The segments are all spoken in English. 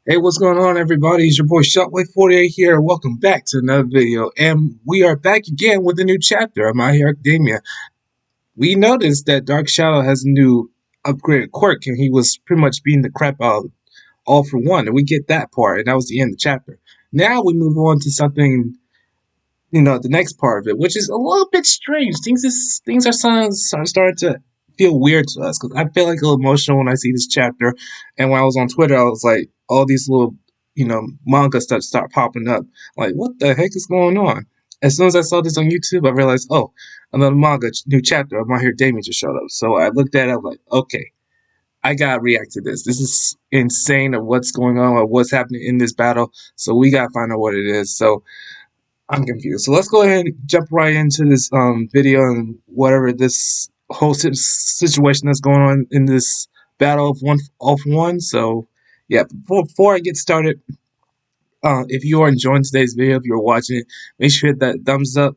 Hey, what's going on, everybody? It's your boy Shotway48 here. Welcome back to another video. And we are back again with a new chapter of My Hero Academia. We noticed that Dark Shadow has a new upgraded quirk, and he was pretty much beating the crap out of All for One. And we get that part, and that was the end of the chapter. Now we move on to something, the next part of it, which is a little bit strange. Things are starting to feel weird to us because I feel like a little emotional when I see this chapter, and when I was on Twitter, I was like, all these little, manga stuff start popping up. Like, what the heck is going on? As soon as I saw this on YouTube, I realized, oh, another manga new chapter of My Hero Academia just showed up. So I looked at it, I was like, okay, I gotta react to this. This is insane of what's going on or what's happening in this battle. So we gotta find out what it is. So I'm confused. So let's go ahead and jump right into this video and whatever this whole situation that's going on in this battle of one off one. So yeah, before I get started, if you are enjoying today's video, if you're watching it, make sure you hit that thumbs up.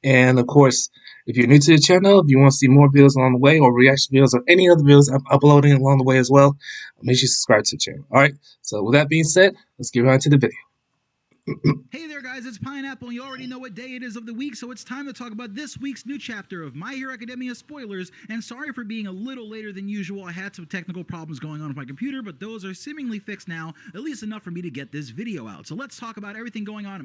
And of course, if you're new to the channel, if you want to see more videos along the way or reaction videos or any other videos I'm uploading along the way as well, make sure you subscribe to the channel. Alright, so with that being said, let's get right into the video. Hey there guys, it's Pineapple and you already know what day it is of the week, so it's time to talk about this week's new chapter of My Hero Academia spoilers. And sorry for being a little later than usual, I had some technical problems going on with my computer, but those are seemingly fixed now, at least enough for me to get this video out. So let's talk about everything going on.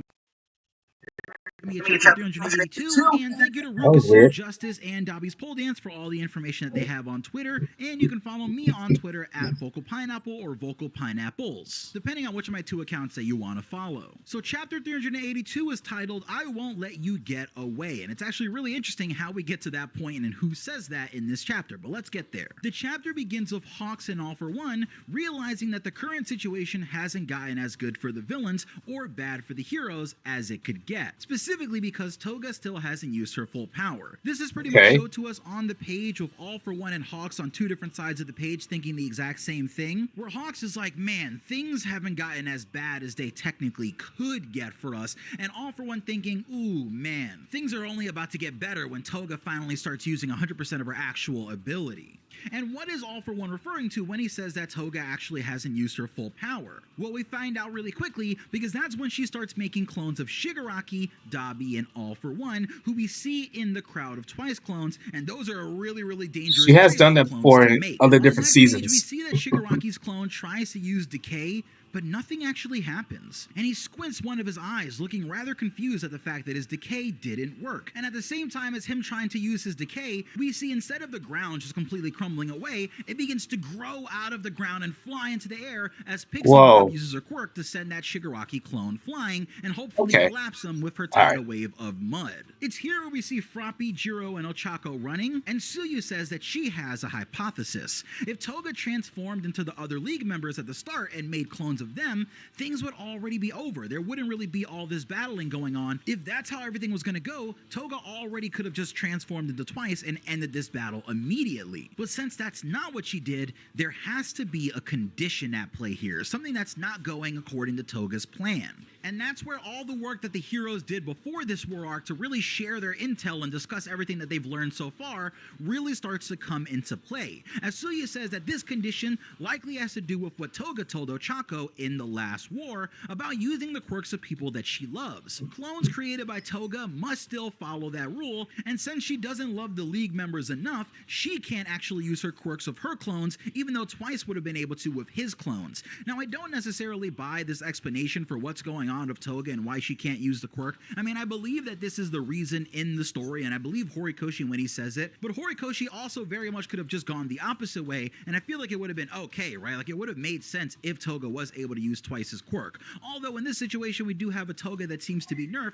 Chapter 382, and thank you to Rukasu, Justice, and Dobby's Pole Dance for all the information that they have on Twitter, and you can follow me on Twitter at Vocal Pineapple or Vocal Pineapples, depending on which of my two accounts that you want to follow. So chapter 382 is titled, I Won't Let You Get Away, and it's actually really interesting how we get to that point and who says that in this chapter, but let's get there. The chapter begins with Hawks and All for One realizing that the current situation hasn't gotten as good for the villains or bad for the heroes as it could get. Specifically because Toga still hasn't used her full power. This is pretty much showed to us on the page with All for One and Hawks on two different sides of the page thinking the exact same thing, where Hawks is like, man, things haven't gotten as bad as they technically could get for us, and All for One thinking, ooh, man, things are only about to get better when Toga finally starts using 100% of her actual ability. And what is All for One referring to when he says that Toga actually hasn't used her full power? Well, we find out really quickly because that's when she starts making clones of Shigaraki, Dobby, and All for One, who we see in the crowd of Twice clones, and those are really, really dangerous. She has done that before in other different seasons. We see that Shigaraki's clone tries to use Decay, but nothing actually happens. And he squints one of his eyes, looking rather confused at the fact that his Decay didn't work. And at the same time as him trying to use his Decay, we see instead of the ground just completely crumbling away, it begins to grow out of the ground and fly into the air as Pixie Bob uses her quirk to send that Shigaraki clone flying and hopefully collapse him with her tidal wave of mud. It's here where we see Froppy, Jiro, and Ochako running, and Tsuyu says that she has a hypothesis. If Toga transformed into the other league members at the start and made clones of them, things would already be over. There wouldn't really be all this battling going on. If that's how everything was going to go, Toga already could have just transformed into Twice and ended this battle immediately. But since that's not what she did, there has to be a condition at play here, something that's not going according to Toga's plan. And that's where all the work that the heroes did before this war arc to really share their intel and discuss everything that they've learned so far really starts to come into play. As Tsuyu says that this condition likely has to do with what Toga told Ochako in the last war about using the quirks of people that she loves. Clones created by Toga must still follow that rule, and since she doesn't love the league members enough, she can't actually use her quirks of her clones, even though Twice would have been able to with his clones. Now, I don't necessarily buy this explanation for what's going on of Toga and why she can't use the quirk. I mean, I believe that this is the reason in the story, and I believe Horikoshi when he says it, but Horikoshi also very much could have just gone the opposite way, and I feel like it would have been okay, right? Like, it would have made sense if Toga was able to use Twice's quirk. Although in this situation, we do have a Toga that seems to be nerfed.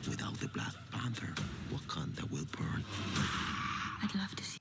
Without the Black Panther, Wakanda will burn. I'd love to see.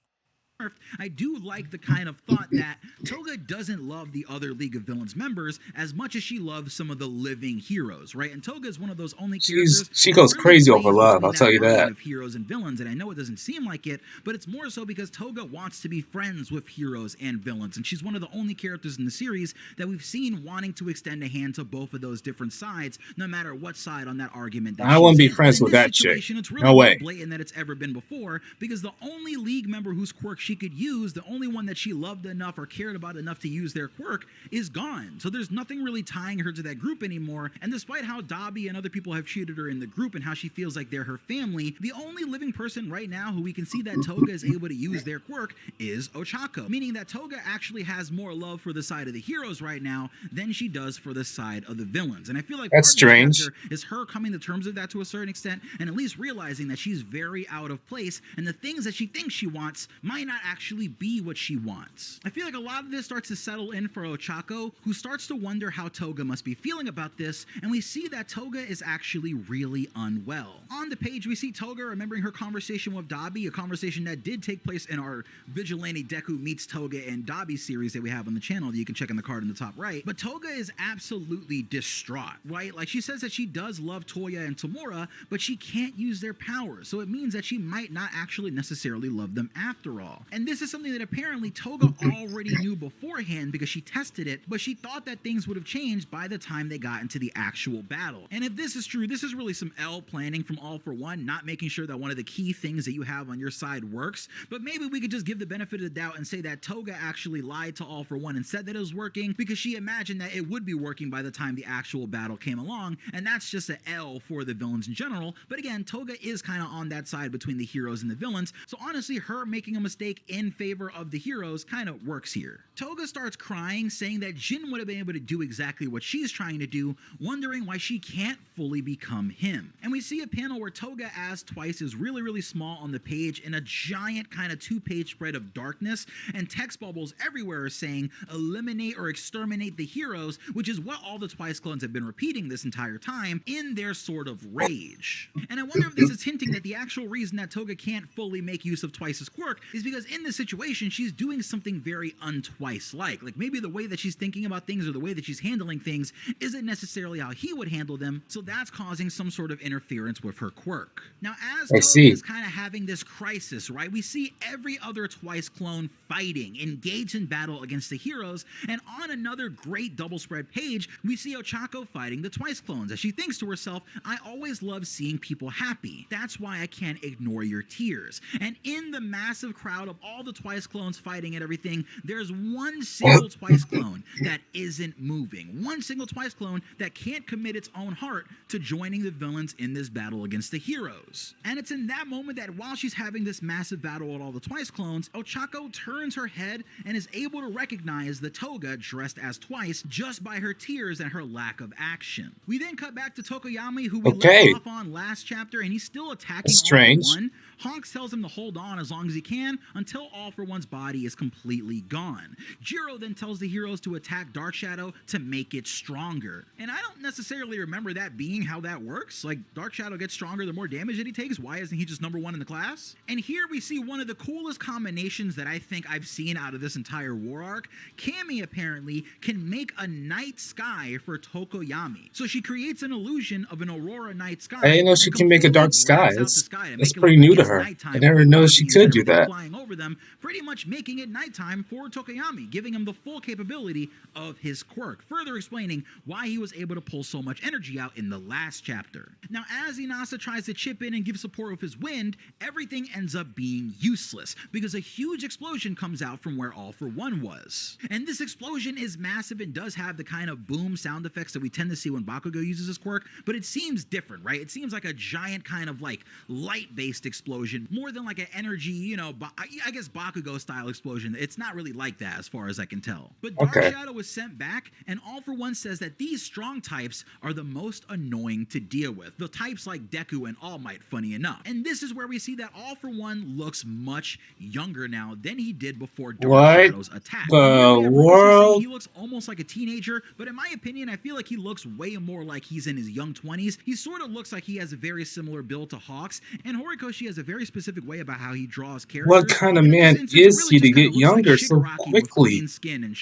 I do like the kind of thought that Toga doesn't love the other League of Villains members as much as she loves some of the living heroes, right? And Toga is one of those only characters. She goes crazy over love, I'll tell you that. Of heroes and villains, and I know it doesn't seem like it, but it's more so because Toga wants to be friends with heroes and villains, and she's one of the only characters in the series that we've seen wanting to extend a hand to both of those different sides, no matter what side on that argument that I wouldn't be friends with that chick. It's really no way. blatant that it's ever been before, because the only League member whose quirk she she could use, the only one that she loved enough or cared about enough to use their quirk, is gone. So there's nothing really tying her to that group anymore. And despite how Dabi and other people have treated her in the group and how she feels like they're her family, the only living person right now who we can see that Toga is able to use their quirk is Ochako, meaning that Toga actually has more love for the side of the heroes right now than she does for the side of the villains. And I feel like That's part of this strange. chapter is her coming to terms with that to a certain extent, and at least realizing that she's very out of place, and the things that she thinks she wants might not actually be what she wants. I feel like a lot of this starts to settle in for Ochako, who starts to wonder how Toga must be feeling about this, and we see that Toga is actually really unwell. On the page, we see Toga remembering her conversation with Dabi, a conversation that did take place in our Vigilante Deku meets Toga and Dabi series that we have on the channel that you can check on the card in the top right. But Toga is absolutely distraught, right? Like, she says that she does love Toya and Tamura, but she can't use their powers, so it means that she might not actually necessarily love them after all. And this is something that apparently Toga already knew beforehand because she tested it, but she thought that things would have changed by the time they got into the actual battle. And if this is true, this is really some L planning from All For One, not making sure that one of the key things that you have on your side works. But maybe we could just give the benefit of the doubt and say that Toga actually lied to All For One and said that it was working because she imagined that it would be working by the time the actual battle came along, and that's just an L for the villains in general. But again, Toga is kind of on that side between the heroes and the villains, so honestly, her making a mistake in favor of the heroes kind of works here. Toga starts crying, saying that Jin would have been able to do exactly what she's trying to do, wondering why she can't fully become him. And we see a panel where Toga as Twice is really small on the page in a giant kind of 2-page spread of darkness, and text bubbles everywhere are saying eliminate or exterminate the heroes, which is what all the Twice clones have been repeating this entire time in their sort of rage. And I wonder if this is hinting that the actual reason that Toga can't fully make use of Twice's quirk is because in this situation she's doing something very un-Twice-like. Like, maybe the way that she's thinking about things or the way that she's handling things isn't necessarily how he would handle them, so that's causing some sort of interference with her quirk. Now, as Toga is kind of having this crisis, right, we see every other Twice clone fighting, engaged in battle against the heroes, and on another great double spread page, we see Ochako fighting the Twice clones as she thinks to herself, I always love seeing people happy. That's why I can't ignore your tears. And in the massive crowd of all the Twice clones fighting and everything, there's one single Twice clone that isn't moving. One single Twice clone that can't commit its own heart to joining the villains in this battle against the heroes. And it's in that moment that while she's having this massive battle with all the Twice clones, Ochako turns her head and is able to recognize the Toga dressed as Twice just by her tears and her lack of action. We then cut back to Tokoyami, who we left off on last chapter, and he's still attacking All For One. Hawks tells him to hold on as long as he can until All For One's body is completely gone. Jiro then tells the heroes to attack Dark Shadow to make it stronger. And I don't necessarily remember that being how that works. Like, Dark Shadow gets stronger the more damage that he takes. Why isn't he just number one in the class? And here we see one of the coolest combinations that I think I've seen out of this entire war arc. Cammy apparently can make a night sky for Tokoyami. So she creates an illusion of an aurora night sky. I didn't know she can make a dark sky. That's pretty new to her. I never noticed she could do that. Flying over them, pretty much making it nighttime for Tokoyami, giving him the full capability of his quirk, further explaining why he was able to pull so much energy out in the last chapter. Now, as Inasa tries to chip in and give support with his wind, everything ends up being useless because a huge explosion comes out from where All For One was. And this explosion is massive and does have the kind of boom sound effects that we tend to see when Bakugo uses his quirk, but it seems different, right? It seems like a giant kind of like light-based explosion, more than like an energy, you know, I guess Bakugo style explosion. It's not really like that as far as I can tell. But Dark Shadow was sent back, and All For One says that these strong types are the most annoying to deal with. The types like Deku and All Might, funny enough. And this is where we see that All For One looks much younger now than he did before Dark Shadow's attack. The world? He looks almost like a teenager, but in my opinion, I feel like he looks way more like he's in his young 20s. He sort of looks like he has a very similar build to Hawks, and Horikoshi has a very specific way about how he draws characters. What kind of man is he to get younger so quickly?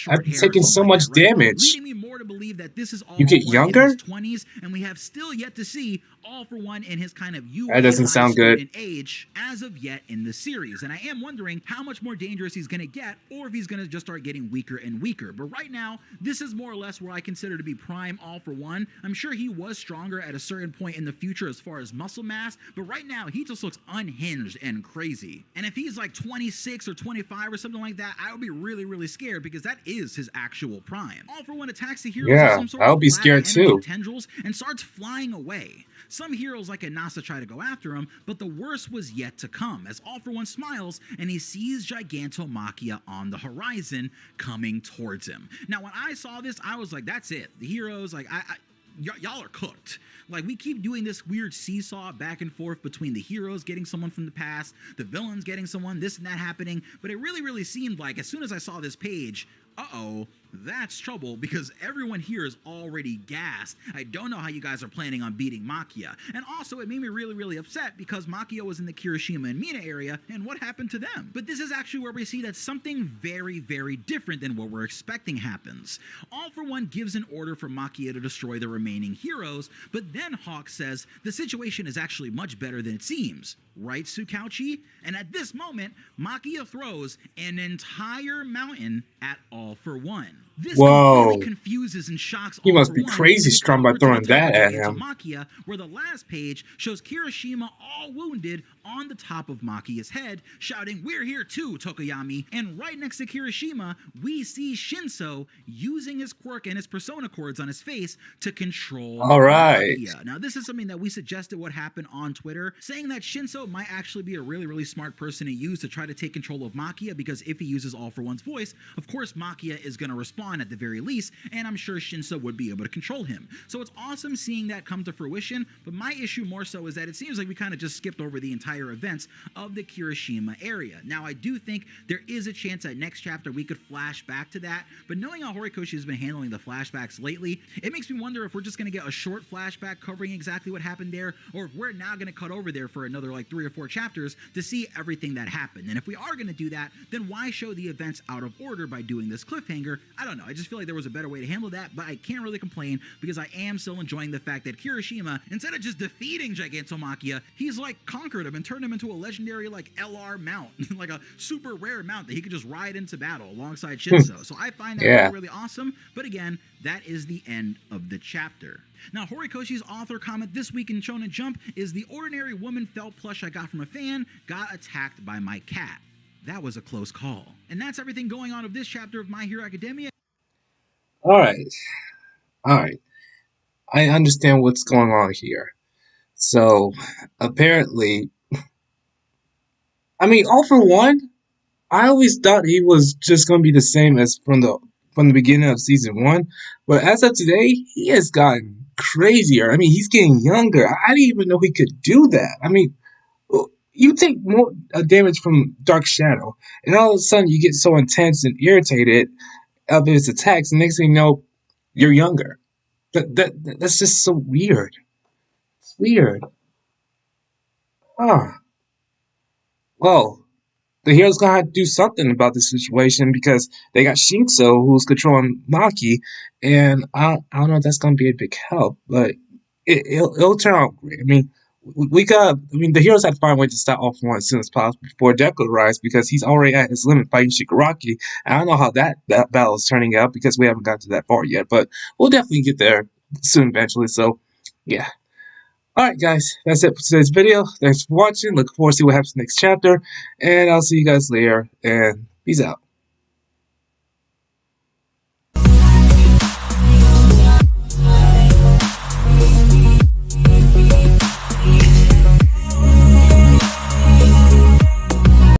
I've taken so much damage. Leading me more to believe that this is all you get younger? in his 20s, and we have still yet to see All For One in his kind of that doesn't sound good. Age as of yet in the series. And I am wondering how much more dangerous he's going to get, or if he's going to just start getting weaker and weaker. But right now, this is more or less where I consider to be prime All For One. I'm sure he was stronger at a certain point in the future as far as muscle mass, but right now he just looks unhinged and crazy. And if he's like 26 or 25 or something like that, I would be really, really scared because that is his actual prime. All for One attacks the heroes with some sort I'll of be black scared energy too. tendrils and starts flying away. Some heroes like Inasa try to go after him, but the worst was yet to come as All for One smiles and he sees Gigantomachia on the horizon coming towards him. Now, when I saw this, I was like, that's it. The heroes, like, y'all are cooked. Like, we keep doing this weird seesaw back and forth between the heroes getting someone from the past, the villains getting someone, this and that happening, but it really, really seemed like as soon as I saw this page, uh-oh, that's trouble because everyone here is already gassed. I don't know how you guys are planning on beating Makia. And also, it made me really, really upset because Makia was in the Kirishima and Mina area, and what happened to them? But this is actually where we see that something very, very different than what we're expecting happens. All for One gives an order for Makia to destroy the remaining heroes, but then Hawk says the situation is actually much better than it seems. Right, Tsukauchi? And at this moment, Makia throws an entire mountain at All for One. This completely confuses and shocks He All must for be One, crazy and strong by converts him throwing to the that type at of him. Makia, where the last page shows Kirishima all wounded on the top of Makia's head, shouting, "We're here too, Tokoyami." And right next to Kirishima, we see Shinso using his quirk and his persona cords on his face to control Makia. Now, this is something that we suggested would happen on Twitter, saying that Shinso might actually be a really, really smart person to use to try to take control of Makia, because if he uses All for One's voice, of course Makia is going to respond at the very least, and I'm sure Shinso would be able to control him. So it's awesome seeing that come to fruition, but my issue more so is that it seems like we kind of just skipped over the entire events of the Kirishima area. Now, I do think there is a chance that next chapter we could flash back to that, but knowing how Horikoshi has been handling the flashbacks lately, it makes me wonder if we're just going to get a short flashback covering exactly what happened there, or if we're now going to cut over there for another like 3 or 4 chapters to see everything that happened. And if we are going to do that, then why show the events out of order by doing this cliffhanger? I don't know. I just feel like there was a better way to handle that, but I can't really complain because I am still enjoying the fact that Kirishima, instead of just defeating Gigantomachia, he's like conquered him and turned him into a legendary like LR mount, like a super rare mount that he could just ride into battle alongside Shinso. So I find that really, really awesome. But again, that is the end of the chapter. Now, Horikoshi's author comment this week in Shonen Jump is, "The ordinary woman felt plush I got from a fan got attacked by my cat. That was a close call." And that's everything going on of this chapter of My Hero Academia. Alright. I understand what's going on here. So, apparently, I mean, All for One, I always thought he was just going to be the same as from the beginning of season 1, but as of today, he has gotten crazier. I mean, he's getting younger. I didn't even know he could do that. I mean, you take more damage from Dark Shadow, and all of a sudden you get so intense and irritated of his attacks, and next thing you know, you're younger. That's just so weird. It's weird. Well, the hero's gonna have to do something about this situation because they got Shinso who's controlling Maki, and I don't know if that's gonna be a big help, but it'll turn out great. I mean, the heroes have to find a way to stop All for One as soon as possible before Deku arrives because he's already at his limit fighting Shigaraki. I don't know how that battle is turning out because we haven't gotten to that far yet, but we'll definitely get there soon eventually. So, yeah. Alright guys, that's it for today's video. Thanks for watching. Looking forward to see what happens next chapter. And I'll see you guys later. And peace out.